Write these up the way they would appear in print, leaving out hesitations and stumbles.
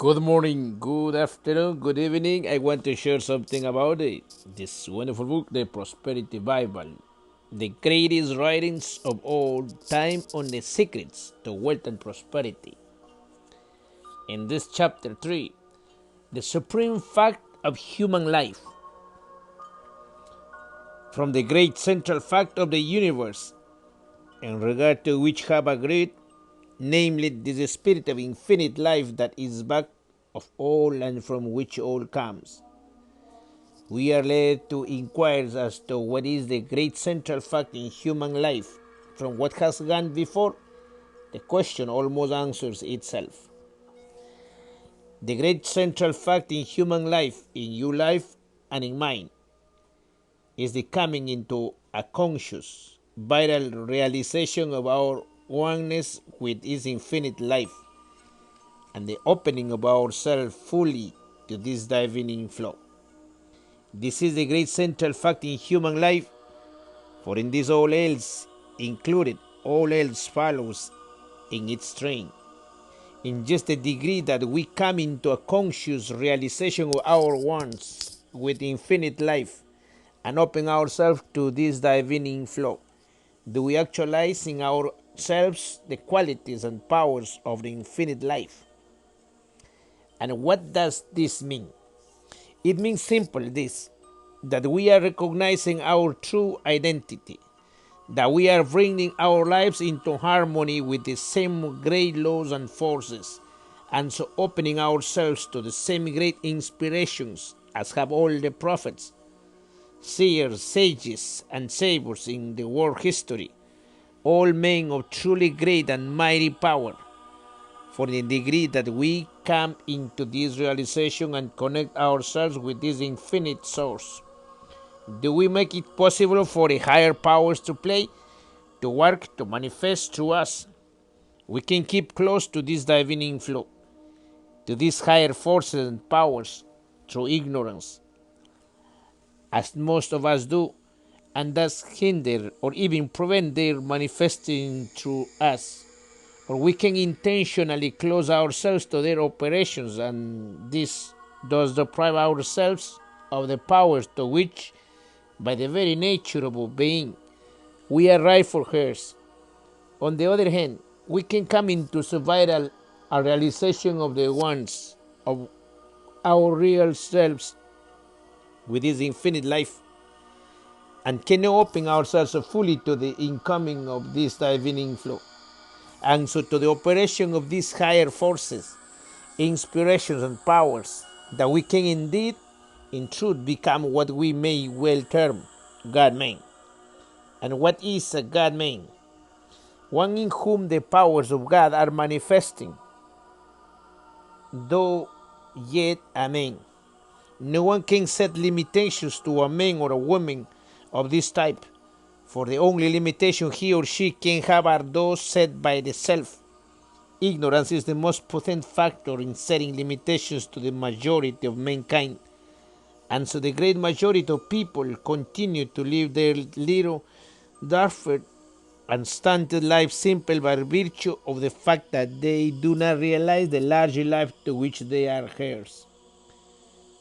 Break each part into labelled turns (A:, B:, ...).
A: Good morning, good afternoon, good evening. I want to share something about this wonderful book, The Prosperity Bible, the greatest writings of all time on the secrets to wealth and prosperity. In this chapter 3, the supreme fact of human life, from the great central fact of the universe, in regard to which have agreed, namely this spirit of infinite life that is back of all and from which all comes. We are led to inquire as to what is the great central fact in human life. From what has gone before, the question almost answers itself. The great central fact in human life, in your life and in mine, is the coming into a conscious, vital realization of our oneness with its infinite life and the opening of ourselves fully to this divine flow. This is the great central fact in human life, for in this all else included, all else follows in its train. In just the degree that we come into a conscious realization of our wants with infinite life and open ourselves to this divine flow, do we actualize in ourselves the qualities and powers of the infinite life. And what does this mean? It means simple this, that we are recognizing our true identity, that we are bringing our lives into harmony with the same great laws and forces, and so opening ourselves to the same great inspirations as have all the prophets, seers, sages, and saviors in the world history, all men of truly great and mighty power. For the degree that we come into this realization and connect ourselves with this infinite source, do we make it possible for the higher powers to play, to work, to manifest through us? We can keep close to this divine flow, to these higher forces and powers through ignorance, as most of us do, and thus hinder or even prevent their manifesting through us. Or we can intentionally close ourselves to their operations, and this does deprive ourselves of the powers to which, by the very nature of our being, we are rightful heirs. On the other hand, we can come into so vital a realization of the wants of our real selves with this infinite life, and can open ourselves fully to the incoming of this divine flow, and so to the operation of these higher forces, inspirations, and powers, that we can indeed, in truth, become what we may well term God-man. And what is a God-man? One in whom the powers of God are manifesting, though yet a man. No one can set limitations to a man or a woman of this type, for the only limitation he or she can have are those set by the self. Ignorance is the most potent factor in setting limitations to the majority of mankind, and so the great majority of people continue to live their little, darker, and stunted life simply by virtue of the fact that they do not realize the larger life to which they are heirs.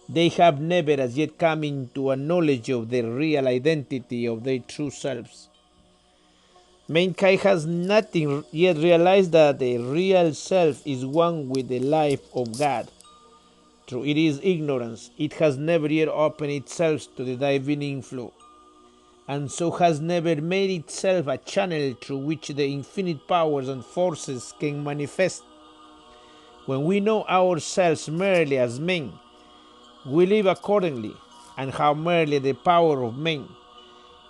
A: They have never as yet come into a knowledge of the real identity of their true selves. Mankind has not yet realized that the real self is one with the life of God. Through it is ignorance, it has never yet opened itself to the divine flow, and so has never made itself a channel through which the infinite powers and forces can manifest. When we know ourselves merely as men, we live accordingly and have merely the power of men.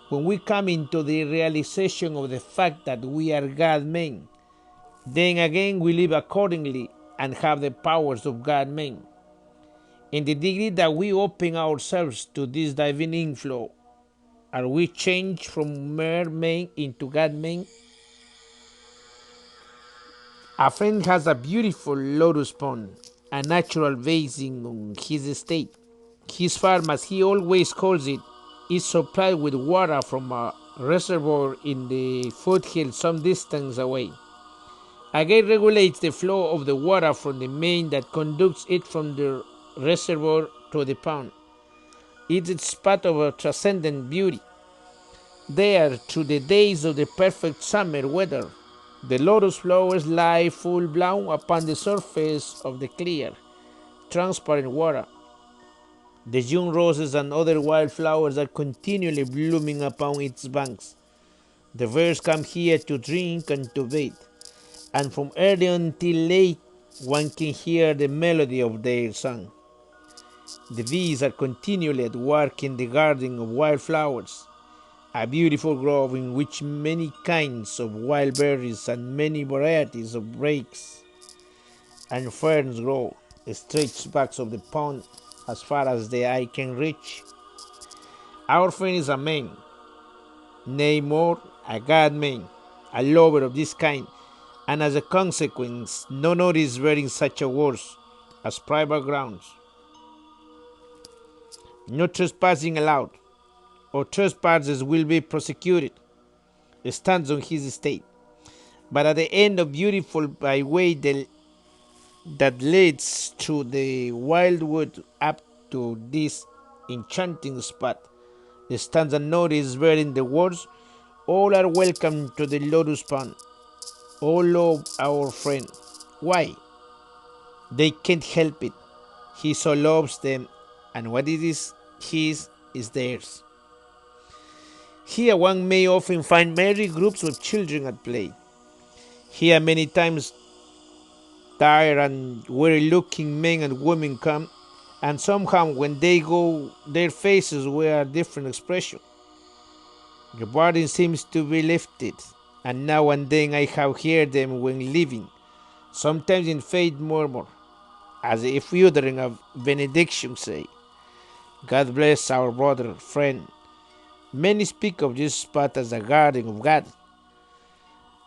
A: When we come into the realization of the fact that we are God-men, then again we live accordingly and have the powers of God-men. In the degree that we open ourselves to this divine inflow, are we changed from mere men into God-men? A friend has a beautiful lotus pond, a natural basin on his estate. His farm, as he always calls it, is supplied with water from a reservoir in the foothills some distance away. A gate regulates the flow of the water from the main that conducts it from the reservoir to the pond. It's a spot of a transcendent beauty. There, through the days of the perfect summer weather, the lotus flowers lie full blown upon the surface of the clear, transparent water. The June roses and other wildflowers are continually blooming upon its banks. The birds come here to drink and to bathe, and from early until late one can hear the melody of their song. The bees are continually at work in the garden of wildflowers, a beautiful grove in which many kinds of wild berries and many varieties of brakes and ferns grow, stretched back of the pond as far as the eye can reach. Our friend is a man, nay more, a god-man, a lover of this kind, and as a consequence, no notice bearing such a words as private grounds. No trespassing allowed, or trespassers will be prosecuted. Stands on his estate. But at the end of beautiful byway that leads through the wildwood up to this enchanting spot, stands a notice bearing the words, "All are welcome to the lotus pond. All love our friend." Why? They can't help it. He so loves them, and what it is his is theirs. Here one may often find merry groups of children at play. Here many times tired and weary-looking men and women come, and somehow when they go, their faces wear a different expression. The burden seems to be lifted, and now and then I have heard them when leaving, sometimes in faint murmur, as if uttering a benediction, say, "God bless our brother, friend." Many speak of this spot as the garden of God.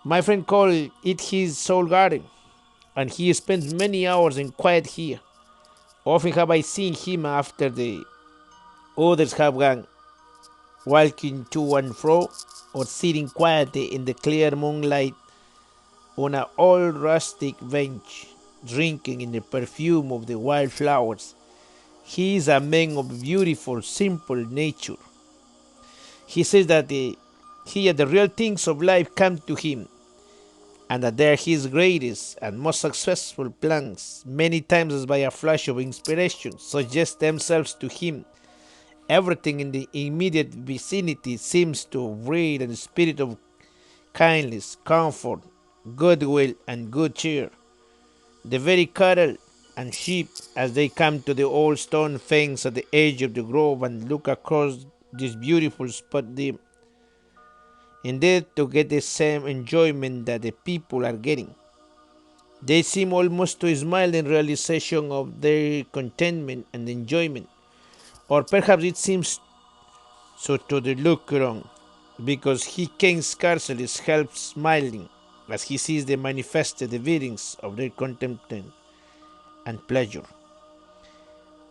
A: My friend called it his soul garden, and he spends many hours in quiet here. Often have I seen him after the others have gone, walking to and fro, or sitting quietly in the clear moonlight on an old rustic bench, drinking in the perfume of the wild flowers. He is a man of beautiful, simple nature. He says that here the real things of life come to him, and that they are his greatest and most successful plans, many times as by a flash of inspiration, suggest themselves to him. Everything in the immediate vicinity seems to breathe a spirit of kindness, comfort, goodwill, and good cheer. The very cattle and sheep, as they come to the old stone fence at the edge of the grove and look across this beautiful spot, indeed to get the same enjoyment that the people are getting. They seem almost to smile in realization of their contentment and enjoyment, or perhaps it seems so to the looker on, because he can scarcely help smiling as he sees the manifested evidence of their contentment and pleasure.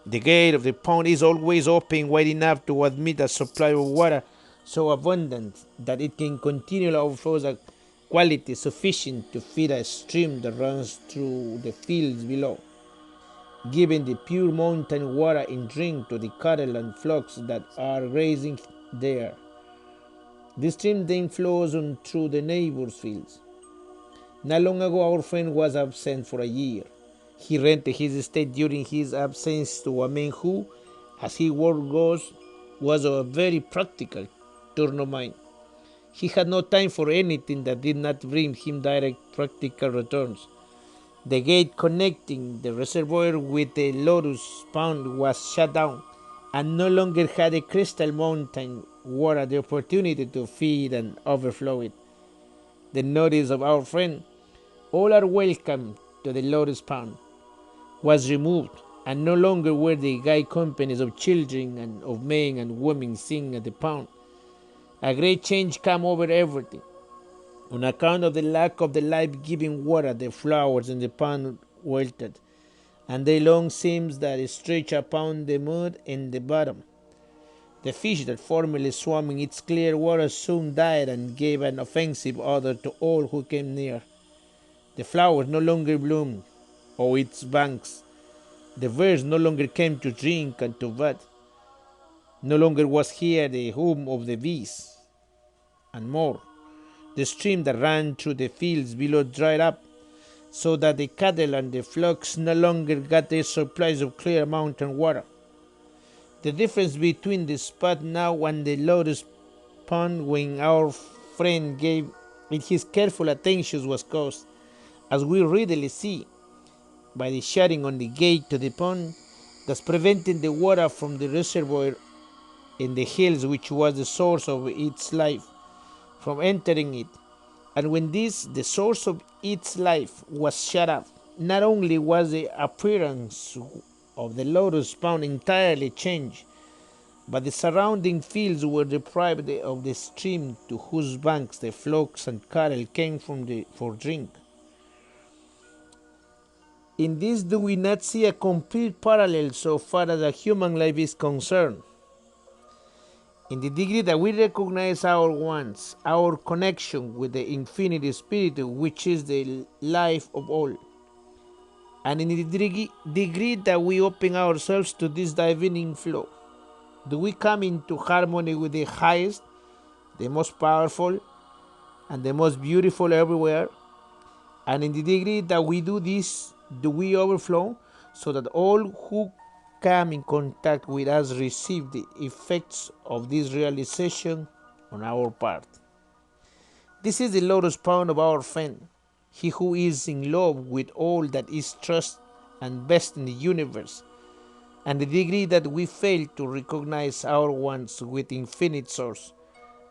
A: The gate of the pond is always open wide enough to admit a supply of water so abundant that it can continually overflow a quality sufficient to feed a stream that runs through the fields below, giving the pure mountain water in drink to the cattle and flocks that are grazing there. The stream then flows on through the neighbors' fields. Not long ago our friend was absent for a year. He rented his estate during his absence to a man who, as his word goes, was of a very practical turn of mind. He had no time for anything that did not bring him direct practical returns. The gate connecting the reservoir with the lotus pond was shut down, and no longer had the crystal mountain water the opportunity to feed and overflow it. The notice of our friend, "All are welcome to the lotus pond," was removed, and no longer were the gay companies of children and of men and women singing at the pond. A great change came over everything. On account of the lack of the life-giving water, the flowers in the pond wilted, and the long seams that stretched upon the mud in the bottom. The fish that formerly swam in its clear water soon died and gave an offensive odor to all who came near. The flowers no longer bloomed on its banks. The birds no longer came to drink and to bathe. No longer was here the home of the bees. And more, the stream that ran through the fields below dried up, so that the cattle and the flocks no longer got their supplies of clear mountain water. The difference between the spot now and the lotus pond when our friend gave it his careful attention was caused, as we readily see, by the shutting on the gate to the pond, thus preventing the water from the reservoir in the hills which was the source of its life from entering it. And when this, the source of its life, was shut up, not only was the appearance of the lotus pond entirely changed, but the surrounding fields were deprived of the stream to whose banks the flocks and cattle came for drink. In this do we not see a complete parallel so far as the human life is concerned? In the degree that we recognize our wants, our connection with the infinite spirit which is the life of all, and in the degree that we open ourselves to this divine inflow, do we come into harmony with the highest, the most powerful, and the most beautiful everywhere? And in the degree that we do this, do we overflow so that all who come in contact with us receive the effects of this realization on our part? This is the lotus pond of our friend, he who is in love with all that is trust and best in the universe, and the degree that we fail to recognize our wants with infinite source,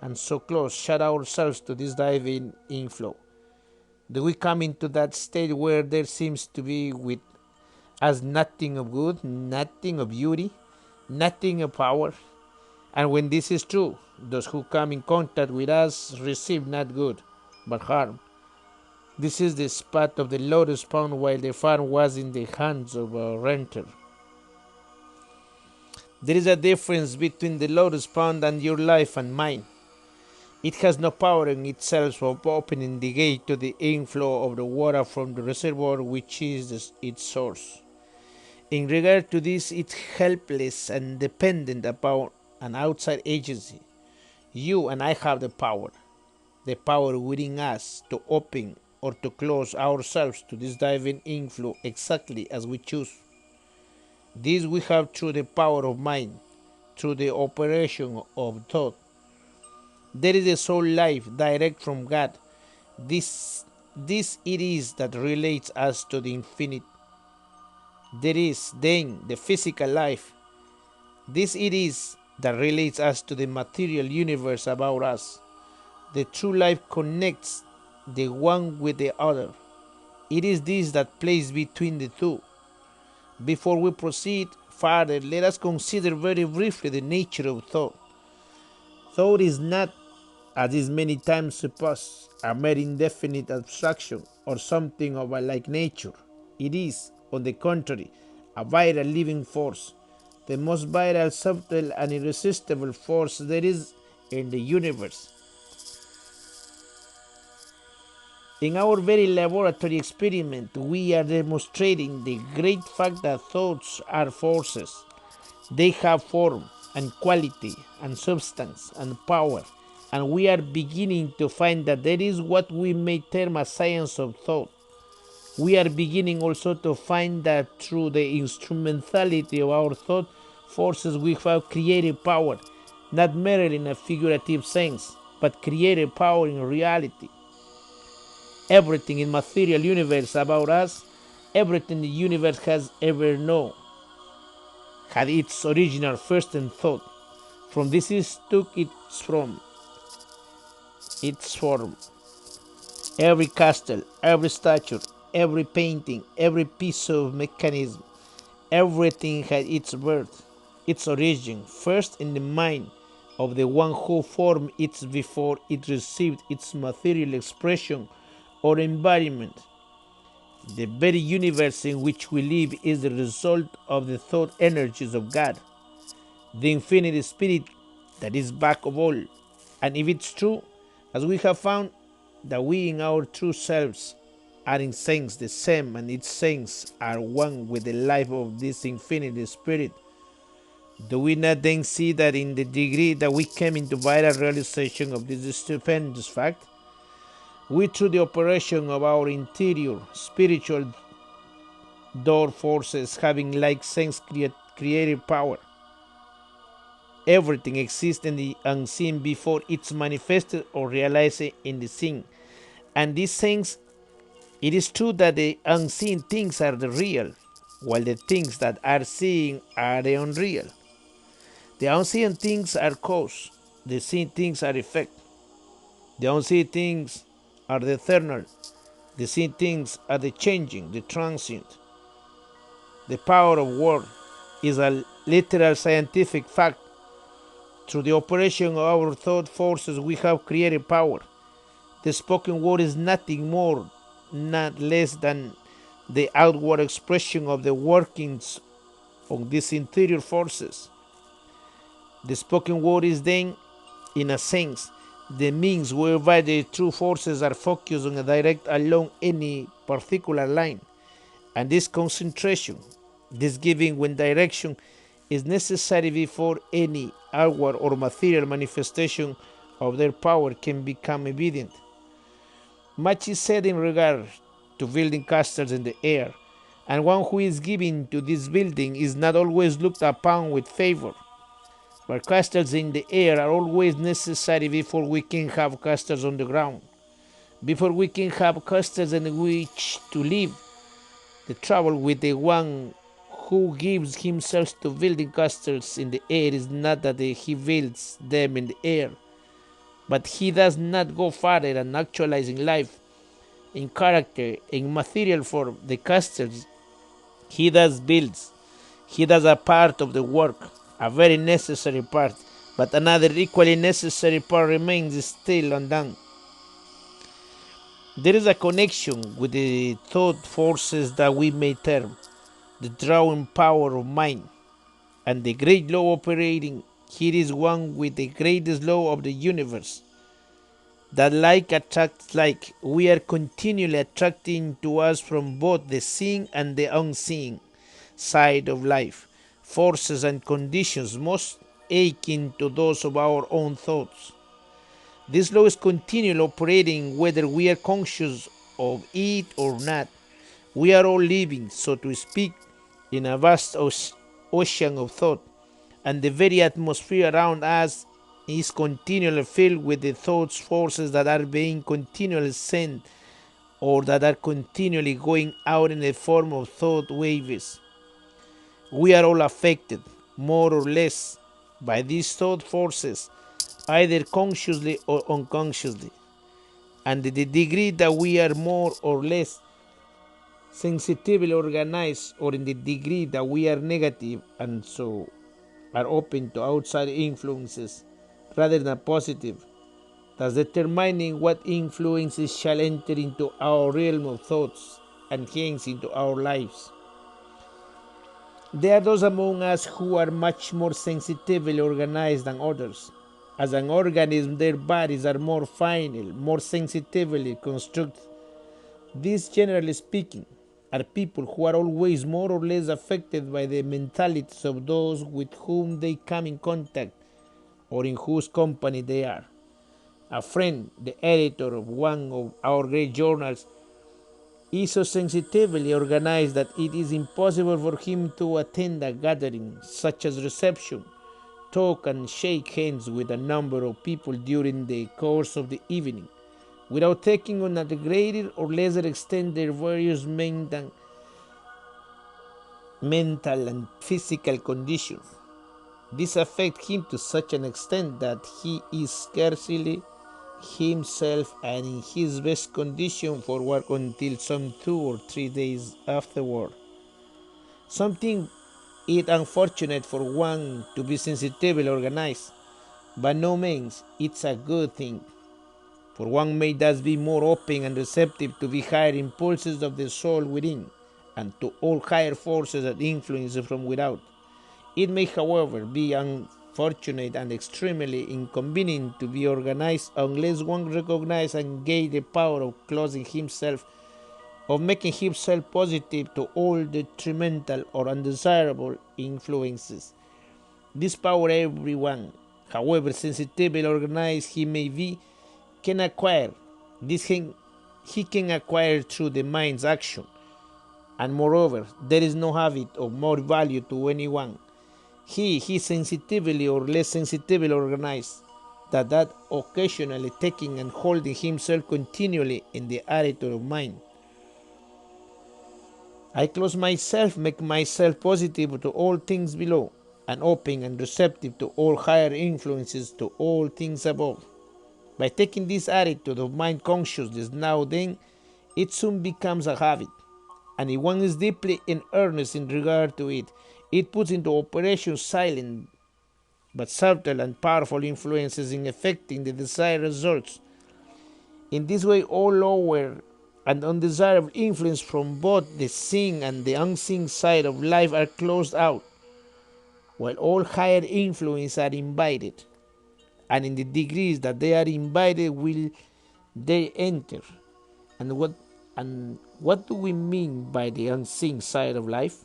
A: and so close shut ourselves to this divine inflow, do we come into that state where there seems to be with us nothing of good, nothing of beauty, nothing of power? And when this is true, those who come in contact with us receive not good, but harm. This is the spot of the lotus pond while the farm was in the hands of a renter. There is a difference between the lotus pond and your life and mine. It has no power in itself of opening the gate to the inflow of the water from the reservoir which is its source. In regard to this, it is helpless and dependent upon an outside agency. You and I have the power within us to open or to close ourselves to this divine inflow exactly as we choose. This we have through the power of mind, through the operation of thought. There is a soul life direct from God. This it is that relates us to the infinite. There is then the physical life. This it is that relates us to the material universe about us. The true life connects the one with the other. It is this that plays between the two. Before we proceed further, let us consider very briefly the nature of thought. Thought is not, as is many times supposed, a mere indefinite abstraction or something of a like nature. It is, on the contrary, a vital living force, the most vital, subtle, and irresistible force there is in the universe. In our very laboratory experiment, we are demonstrating the great fact that thoughts are forces. They have form and quality and substance and power, and we are beginning to find that there is what we may term a science of thought. We are beginning also to find that through the instrumentality of our thought forces we have creative power, not merely in a figurative sense, but creative power in reality. Everything in material universe about us, everything the universe has ever known, had its original first in thought. From this it took its form. Every castle, every statue, every painting, every piece of mechanism, everything had its birth, its origin, first in the mind of the one who formed it before it received its material expression or embodiment. The very universe in which we live is the result of the thought energies of God, the infinite spirit that is back of all. And if it's true, as we have found, that we in our true selves are in sense the same, and its sense are one with the life of this infinite spirit. Do we not then see that in the degree that we came into vital realization of this stupendous fact, we, through the operation of our interior spiritual door forces having like sense creative power, everything exists in the unseen before it's manifested or realized in the seen. And these things, it is true that the unseen things are the real, while the things that are seen are the unreal. The unseen things are cause, the seen things are effect. The unseen things are the eternal, the seen things are the changing, the transient. The power of word is a literal scientific fact. Through the operation of our thought forces, we have created power. The spoken word is nothing more, not less than the outward expression of the workings of these interior forces. The spoken word is then, in a sense, the means whereby the true forces are focused on a direct along any particular line. And this concentration, this giving when direction, is necessary before any outward or material manifestation of their power can become evident. Much is said in regard to building castles in the air, and one who is given to this building is not always looked upon with favor. But castles in the air are always necessary before we can have castles on the ground. Before we can have castles in which to live, the trouble with the one who gives himself to building castles in the air is not that he builds them in the air, but he does not go farther than actualizing life in character, in material form. The castles he does builds, he does a part of the work, a very necessary part, but another equally necessary part remains still undone. There is a connection with the thought forces that we may term the drawing power of mind, and the great law operating here is one with the greatest law of the universe. That like attracts like, we are continually attracting to us from both the seen and the unseen side of life, forces and conditions most akin to those of our own thoughts. This law is continually operating whether we are conscious of it or not. We are all living, so to speak, in a vast ocean of thought, and the very atmosphere around us is continually filled with the thoughts forces that are being continually sent or that are continually going out in the form of thought waves. We are all affected, more or less, by these thought forces, either consciously or unconsciously, and the degree that we are more or less sensitively organized, or in the degree that we are negative and so are open to outside influences rather than positive, thus determining what influences shall enter into our realm of thoughts and hence into our lives. There are those among us who are much more sensitively organized than others. As an organism, their bodies are more final, more sensitively constructed. These, generally speaking, are people who are always more or less affected by the mentalities of those with whom they come in contact or in whose company they are. A friend, the editor of one of our great journals, is so sensitively organized that it is impossible for him to attend a gathering such as reception, talk and shake hands with a number of people during the course of the evening, without taking on a greater or lesser extent their various mental and physical conditions. This affects him to such an extent that he is scarcely himself and in his best condition for work until some 2 or 3 days afterward. Something it unfortunate for one to be sensitively organized, but no means it's a good thing. For one may thus be more open and receptive to the higher impulses of the soul within, and to all higher forces that influence from without. It may, however, be unfortunate and extremely inconvenient to be organized unless one recognizes and gains the power of closing himself of making himself positive to all detrimental or undesirable influences. This power everyone, however sensitive or organized he may be, can acquire. This he can acquire through the mind's action. And moreover, there is no habit of more value to anyone. He sensitively or less sensitively organized, that occasionally taking and holding himself continually in the attitude of mind. I close myself, make myself positive to all things below, and open and receptive to all higher influences, to all things above. By taking this attitude of mind consciousness now then, it soon becomes a habit, and if one is deeply in earnest in regard to it, it puts into operation silent but subtle and powerful influences in effecting the desired results. In this way, all lower and undesirable influence from both the seen and the unseen side of life are closed out, while all higher influences are invited, and in the degrees that they are invited will they enter. And what do we mean by the unseen side of life?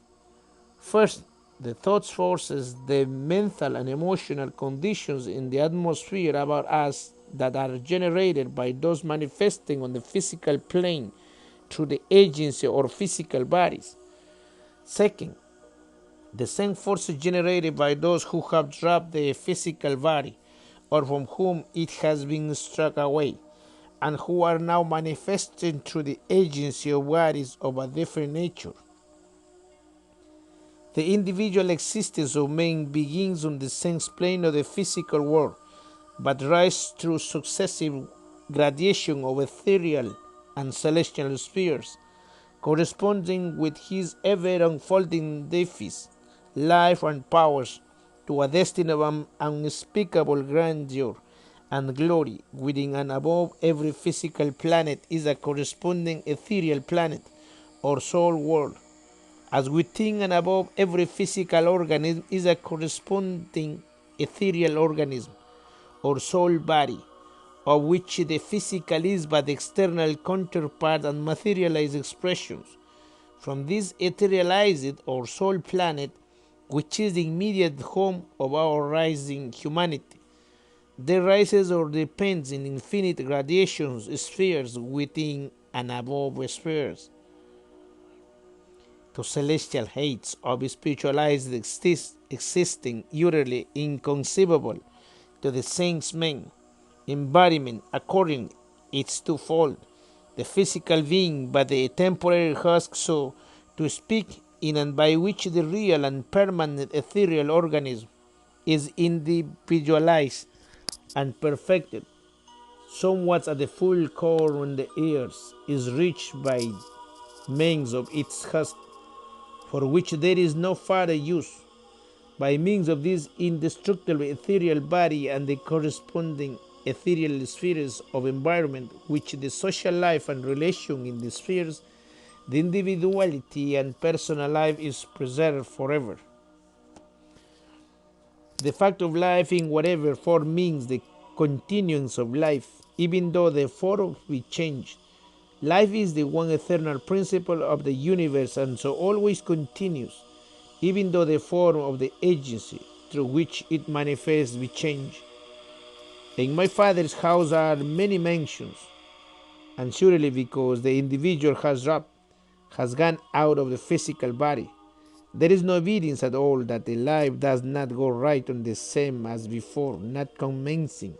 A: First, the thoughts forces, the mental and emotional conditions in the atmosphere about us that are generated by those manifesting on the physical plane through the agency or physical bodies. Second, the same forces generated by those who have dropped the physical body or from whom it has been struck away, and who are now manifesting through the agency of bodies of a different nature. The individual existence of man begins on the sense plane of the physical world, but rises through successive gradation of ethereal and celestial spheres, corresponding with his ever unfolding edifice, life and powers, to a destiny of unspeakable grandeur and glory. Within and above every physical planet is a corresponding ethereal planet or soul world, as within and above every physical organism is a corresponding ethereal organism or soul body, of which the physical is but the external counterpart and materialized expressions. From this etherealized or soul planet, which is the immediate home of our rising humanity, there rises or depends in infinite gradations spheres within and above spheres, to celestial heights of spiritualized existing, utterly inconceivable to the saints' men. Embodiment, accordingly, it's twofold: the physical being, but the temporary husk, so to speak, in and by which the real and permanent ethereal organism is individualized and perfected, somewhat at the full core when the earth is reached by means of its husk, for which there is no further use. By means of this indestructible ethereal body and the corresponding ethereal spheres of environment, which the social life and relation in the spheres, the individuality and personal life is preserved forever. The fact of life in whatever form means the continuance of life, even though the form be changed. Life is the one eternal principle of the universe and so always continues, even though the form of the agency through which it manifests be changed. In my Father's house are many mansions, and surely because the individual has dropped, has gone out of the physical body, there is no evidence at all that the life does not go right on the same as before, not commencing,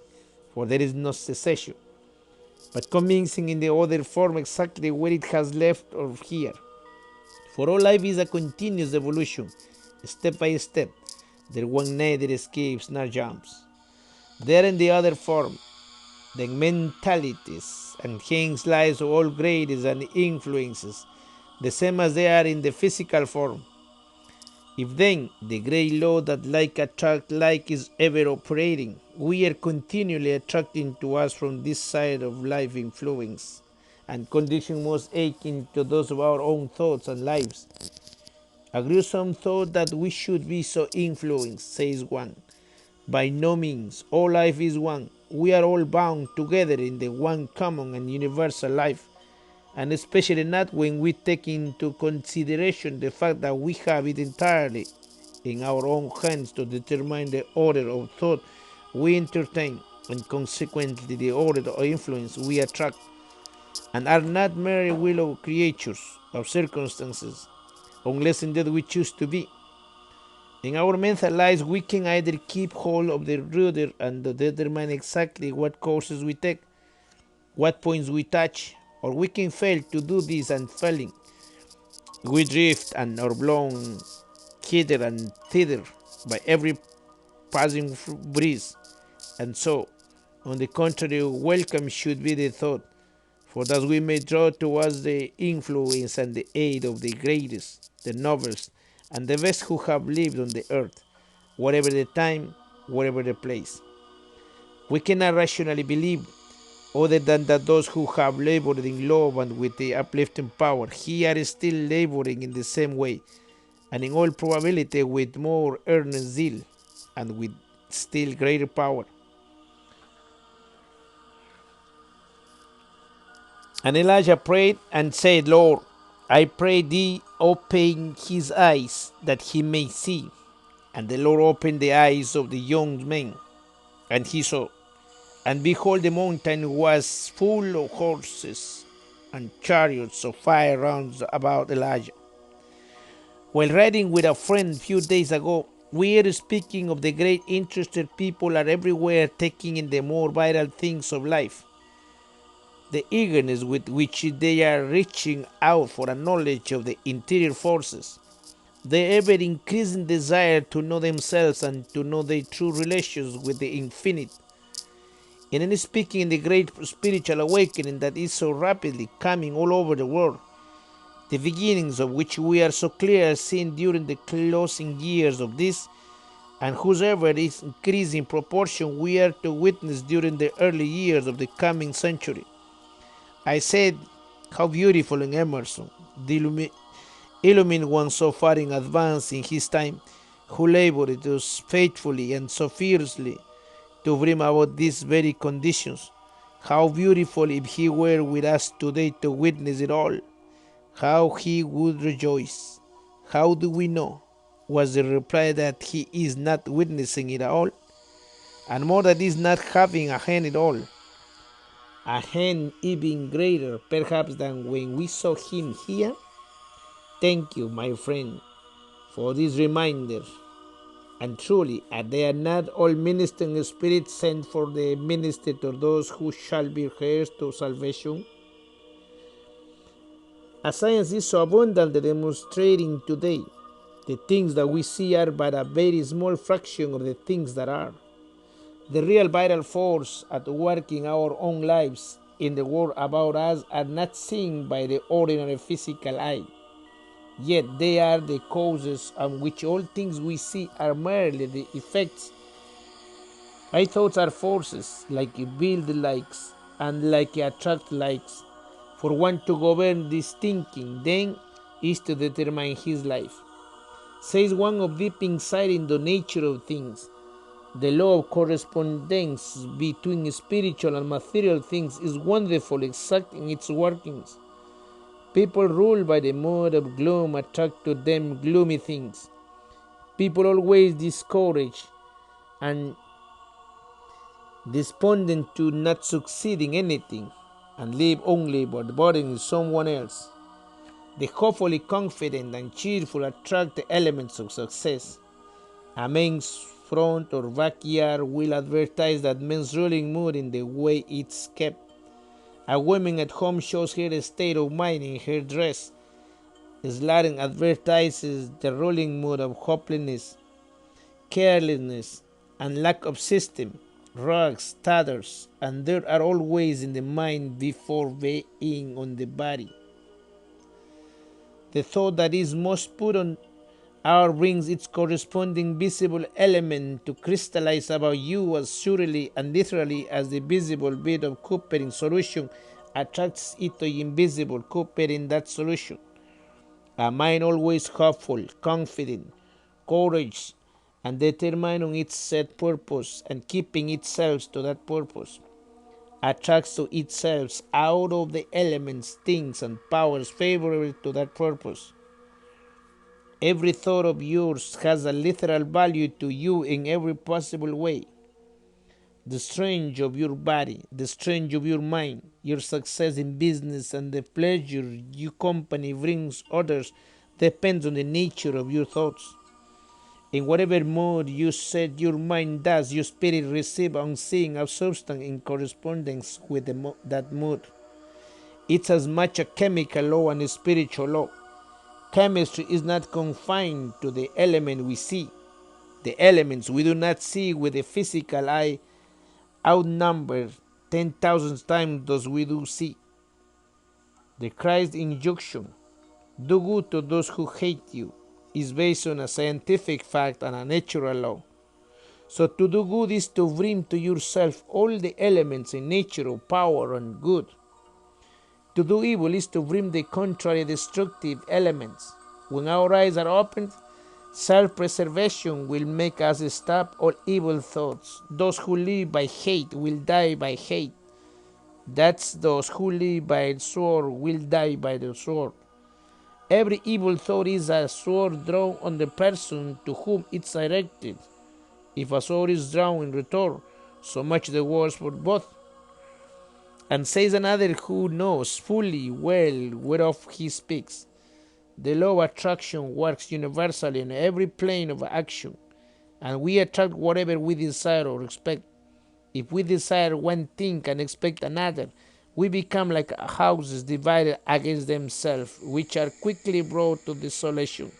A: for there is no cessation, but commencing in the other form exactly where it has left off here. For all life is a continuous evolution, step by step. There one neither escapes nor jumps. There in the other form, the mentalities and hence lies of all grades and influences, the same as they are in the physical form. If then the great law that like attract like is ever operating, we are continually attracting to us from this side of life influence, and condition most aching to those of our own thoughts and lives. A gruesome thought that we should be so influenced, says one. By no means, all life is one. We are all bound together in the one common and universal life, and especially not when we take into consideration the fact that we have it entirely in our own hands to determine the order of thought we entertain, and consequently the order of influence we attract, and are not mere willow creatures of circumstances, unless indeed we choose to be. In our mental lives, we can either keep hold of the rudder and determine exactly what courses we take, what points we touch, or we can fail to do this, and failing, we drift and are blown hither and thither by every passing breeze. And so, on the contrary, welcome should be the thought, for thus we may draw towards the influence and the aid of the greatest, the noblest, and the best who have lived on the earth, whatever the time, whatever the place. We cannot rationally believe other than that those who have labored in love and with the uplifting power here are still laboring in the same way, and in all probability with more earnest zeal and with still greater power. And Elijah prayed and said, Lord, I pray thee, open his eyes that he may see. And the Lord opened the eyes of the young man, and he saw. And behold, the mountain was full of horses and chariots of fire round about Elijah. While riding with a friend a few days ago, we are speaking of the great interested people are everywhere taking in the more vital things of life, the eagerness with which they are reaching out for a knowledge of the interior forces, the ever increasing desire to know themselves and to know their true relations with the infinite. And in speaking in the great spiritual awakening that is so rapidly coming all over the world, the beginnings of which we are so clearly seeing during the closing years of this, and whose ever is increasing proportion we are to witness during the early years of the coming century. I said, how beautiful in Emerson, the illumined one so far in advance in his time, who labored so faithfully and so fiercely to bring about these very conditions. How beautiful if he were with us today to witness it all. How he would rejoice. How do we know? Was the reply that he is not witnessing it all, and more that is not having a hand in all, a hand even greater perhaps than when we saw him here? Thank you, my friend, for this reminder. And truly, are they not all ministering spirits sent for the minister to those who shall be heirs to salvation? As science is so abundantly demonstrating today, the things that we see are but a very small fraction of the things that are. The real vital force at work in our own lives in the world about us are not seen by the ordinary physical eye. Yet they are the causes on which all things we see are merely the effects. My thoughts are forces, like build likes and like attract likes. For one to govern this thinking, then, is to determine his life. Says one of deep insight in the nature of things. The law of correspondence between spiritual and material things is wonderful, exact in its workings. People ruled by the mood of gloom attract to them gloomy things. People always discouraged and despondent to not succeed in anything and live only but bothering someone else. The hopefully confident and cheerful attract the elements of success. A man's front or backyard will advertise that man's ruling mood in the way it's kept. A woman at home shows her state of mind in her dress. Slang advertises the ruling mood of hopelessness, carelessness, and lack of system. Rugs, tatters, and dirt are always in the mind before being on the body. The thought that is most put on our brings its corresponding visible element to crystallize about you as surely and literally as the visible bit of copper in solution attracts it to invisible copper in that solution. A mind always hopeful, confident, courageous, and determined on its set purpose and keeping itself to that purpose. attracts to itself out of the elements things and powers favorable to that purpose. Every thought of yours has a literal value to you in every possible way. The strength of your body, the strength of your mind, your success in business, and the pleasure your company brings others depends on the nature of your thoughts. In whatever mood you set your mind does, your spirit receive unseen a substance in correspondence with that mood. It's as much a chemical law and a spiritual law. Chemistry is not confined to the element we see. The elements we do not see with the physical eye outnumber 10,000 times those we do see. The Christ injunction, do good to those who hate you, is based on a scientific fact and a natural law. So to do good is to bring to yourself all the elements in nature of power and good. To do evil is to bring the contrary destructive elements. When our eyes are opened, self-preservation will make us stop all evil thoughts. Those who live by hate will die by hate. That's those who live by the sword will die by the sword. Every evil thought is a sword drawn on the person to whom it's directed. If a sword is drawn in return, so much the worse for both. And says another who knows fully well whereof he speaks. The law of attraction works universally in every plane of action, and we attract whatever we desire or expect. If we desire one thing and expect another, we become like houses divided against themselves, which are quickly brought to desolation.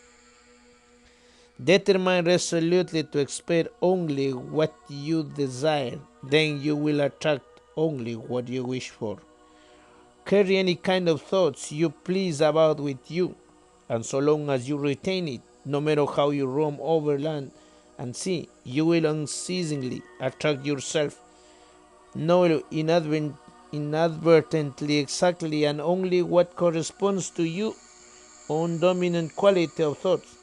A: Determine resolutely to expect only what you desire, then you will attract only what you wish for. Carry any kind of thoughts you please about with you, and so long as you retain it, no matter how you roam over land and sea, you will unceasingly attract yourself, know inadvertently exactly and only what corresponds to your own dominant quality of thoughts.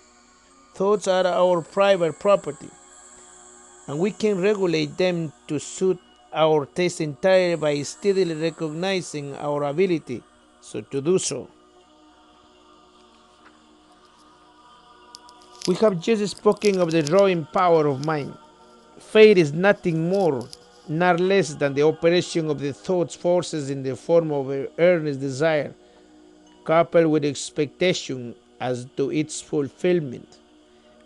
A: Thoughts are our private property, and we can regulate them to suit our taste entirely by steadily recognizing our ability so to do so. We have just spoken of the drawing power of mind. Fate is nothing more nor less than the operation of the thought forces in the form of an earnest desire, coupled with expectation as to its fulfillment.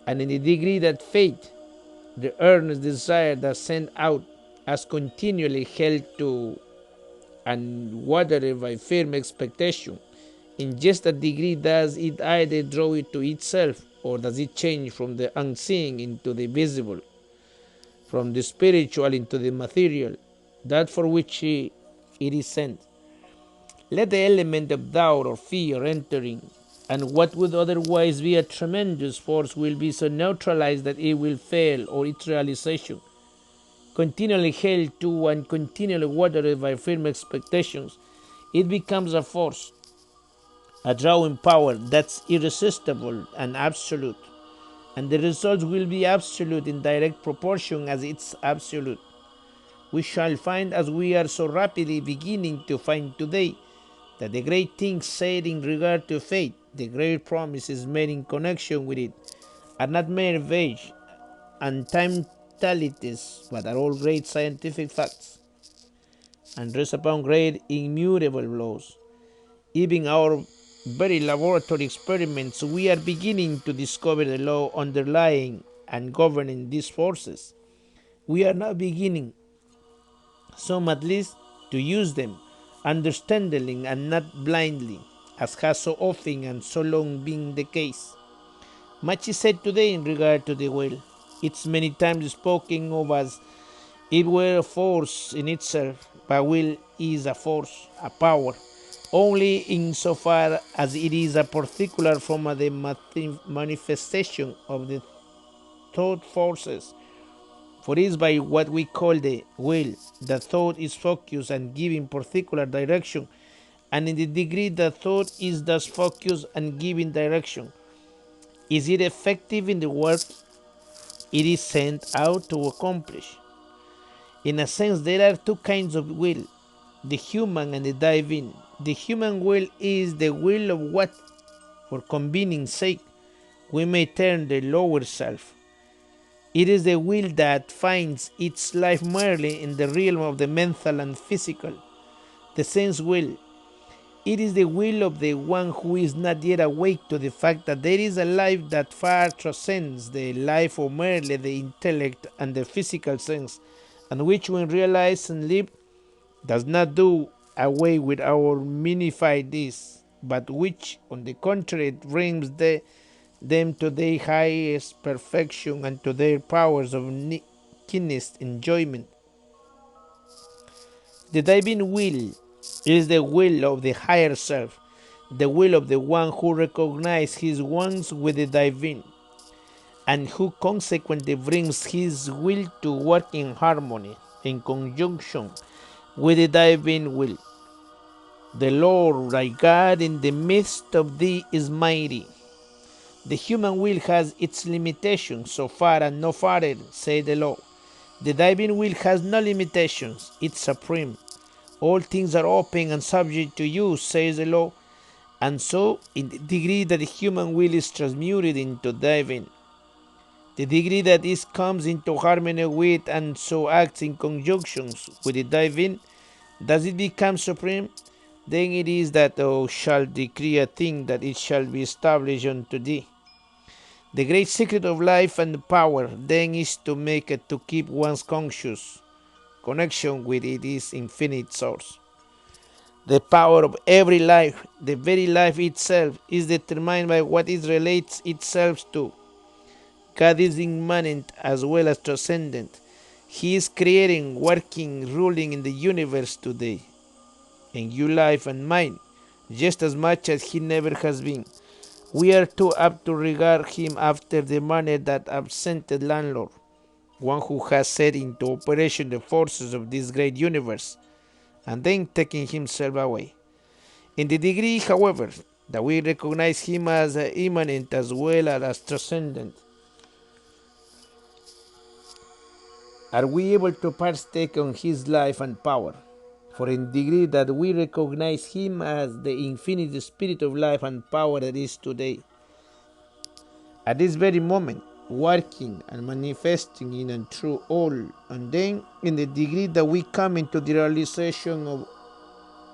A: And in the degree that fate, the earnest desire that sent out, as continually held to and watered by firm expectation, in just a degree does it either draw it to itself or does it change from the unseen into the visible, from the spiritual into the material, that for which it is sent. Let the element of doubt or fear entering, and what would otherwise be a tremendous force will be so neutralized that it will fail or its realization. Continually held to and continually watered by firm expectations, it becomes a force, a drawing power that's irresistible and absolute, and the results will be absolute in direct proportion as it's absolute. We shall find, as we are so rapidly beginning to find today, that the great things said in regard to faith, the great promises made in connection with it, are not mere vague and timeless, but are all great scientific facts, and rest upon great immutable laws. Even our very laboratory experiments, we are beginning to discover the law underlying and governing these forces. We are now beginning, some at least, to use them, understandingly and not blindly, as has so often and so long been the case. Much is said today in regard to the will. It's many times spoken of as it were a force in itself, but will is a force, a power, only insofar as it is a particular form of the manifestation of the thought forces. For it is by what we call the will that thought is focused and given particular direction, and in the degree that thought is thus focused and given direction, is it effective in the work it is sent out to accomplish. In a sense, there are two kinds of will. the human and the divine. The human will is the will of what, for convenience sake, we may term the lower self. It is the will that finds its life merely in the realm of the mental and physical, the sense will. It is the will of the one who is not yet awake to the fact that there is a life that far transcends the life of merely the intellect and the physical sense, and which, when realized and lived, does not do away with our minified deeds, but which, on the contrary, brings them to their highest perfection and to their powers of keenest enjoyment. The divine will is the will of the higher self, the will of the one who recognizes his wants with the divine, and who consequently brings his will to work in harmony, in conjunction with the divine will. The Lord thy God in the midst of thee is mighty. The human will has its limitations, so far and no farther, says the law. The divine will has no limitations, it's supreme. All things are open and subject to you, says the law. And so, in the degree that the human will is transmuted into divine, the degree that it comes into harmony with and so acts in conjunctions with the divine, does it become supreme? Then it is that thou shalt decree a thing that it shall be established unto thee. The great secret of life and power then is to make it to keep one's conscious connection with its infinite source. The power of every life, the very life itself, is determined by what it relates itself to. God is immanent as well as transcendent. He is creating, working, ruling in the universe today, in your life and mine, just as much as he never has been. We are too apt to regard him after the manner that absented landlord, one who has set into operation the forces of this great universe, and then taking himself away. In the degree, however, that we recognize him as immanent as well as transcendent, are we able to partake on his life and power. For in the degree that we recognize him as the infinite spirit of life and power that is today, at this very moment, working and manifesting in and through all, and then in the degree that we come into the realization of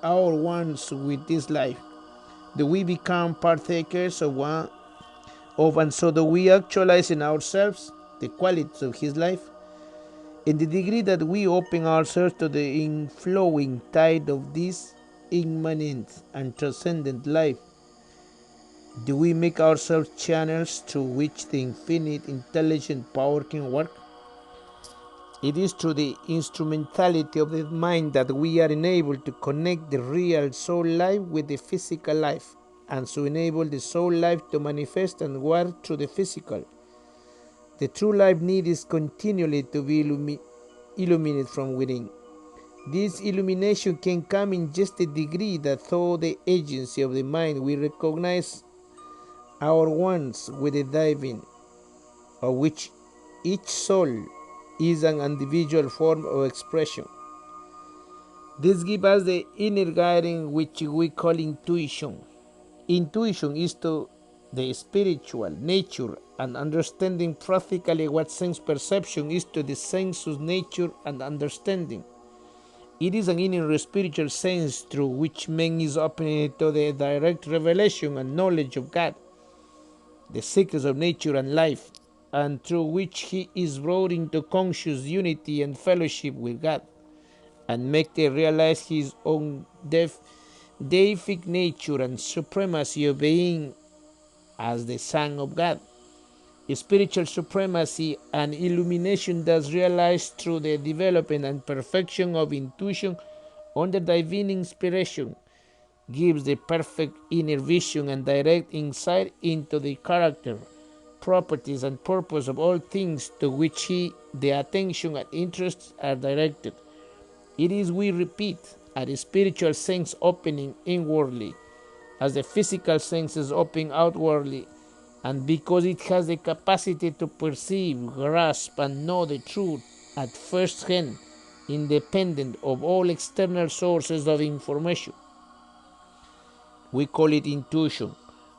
A: our wants with this life, do we become partakers of one of, and so do we actualize in ourselves the qualities of his life? In the degree that we open ourselves to the inflowing tide of this immanent and transcendent life, do we make ourselves channels through which the infinite intelligent power can work? It is through the instrumentality of the mind that we are enabled to connect the real soul life with the physical life, and so enable the soul life to manifest and work through the physical. The true life needs continually to be illuminated from within. This illumination can come in just a degree that through the agency of the mind we recognize our wants with the divine, of which each soul is an individual form of expression. This gives us the inner guiding which we call intuition. Intuition is to the spiritual nature and understanding practically what sense perception is to the sensuous nature and understanding. It is an inner spiritual sense through which man is opening to the direct revelation and knowledge of God, the secrets of nature and life, and through which he is brought into conscious unity and fellowship with God, and make to realize his own deific nature and supremacy of being as the Son of God. Spiritual supremacy and illumination thus realized through the development and perfection of intuition under divine inspiration gives the perfect inner vision and direct insight into the character, properties, and purpose of all things to which the attention and interests are directed. It is, we repeat, a spiritual sense opening inwardly, as the physical senses open outwardly, and because it has the capacity to perceive, grasp, and know the truth at first hand, independent of all external sources of information. We call it intuition.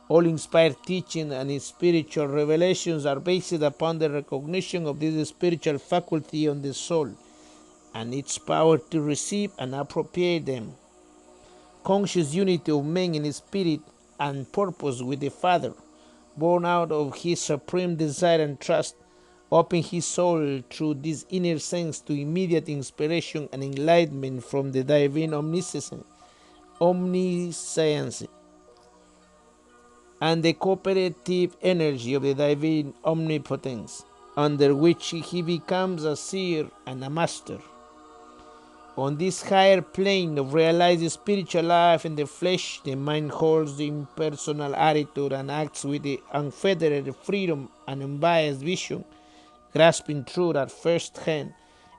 A: All inspired teaching and spiritual revelations are based upon the recognition of this spiritual faculty on the soul and its power to receive and appropriate them. Conscious unity of man in spirit and purpose with the Father, born out of his supreme desire and trust, open his soul through this inner sense to immediate inspiration and enlightenment from the divine omniscience, and the cooperative energy of the divine omnipotence, under which he becomes a seer and a master. On this higher plane of realized spiritual life in the flesh, the mind holds the impersonal attitude and acts with the unfettered freedom and unbiased vision, grasping truth at first hand,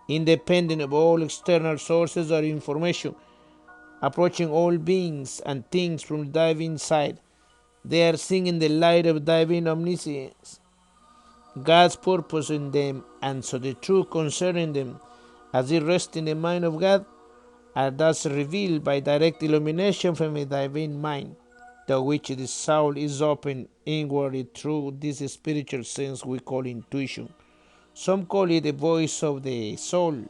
A: independent of all external sources of information, approaching all beings and things from the divine side. They are seeing in the light of divine omniscience God's purpose in them, and so the truth concerning them, as it rests in the mind of God, are thus revealed by direct illumination from a divine mind, to which the soul is open inwardly through this spiritual sense we call intuition. Some call it the voice of the soul,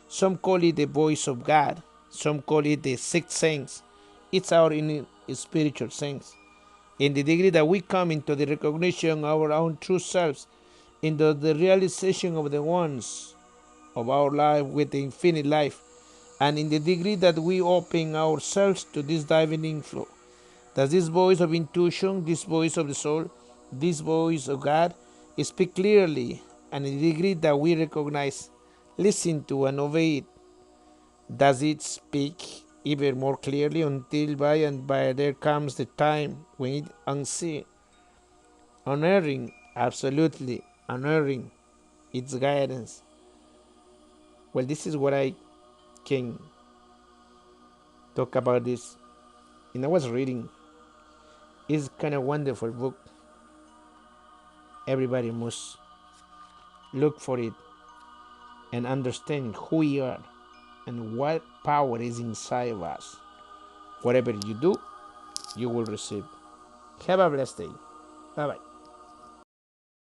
A: some call it the voice of God, some call it the sixth sense. It's our spiritual sense. In the degree that we come into the recognition of our own true selves, into the realization of the ones of our life with the infinite life, and in the degree that we open ourselves to this divine inflow, does this voice of intuition, this voice of the soul, this voice of God speak clearly, and in the degree that we recognize, listen to, and obey it, does it speak even more clearly until by and by there comes the time when it unseen, unerring, absolutely unerring its guidance. Well, this is what I can talk about this. And I was reading. It's kind of wonderful book. Everybody must look for it and understand who we are and what power is inside of us. Whatever you do, you will receive. Have a blessed day. Bye bye.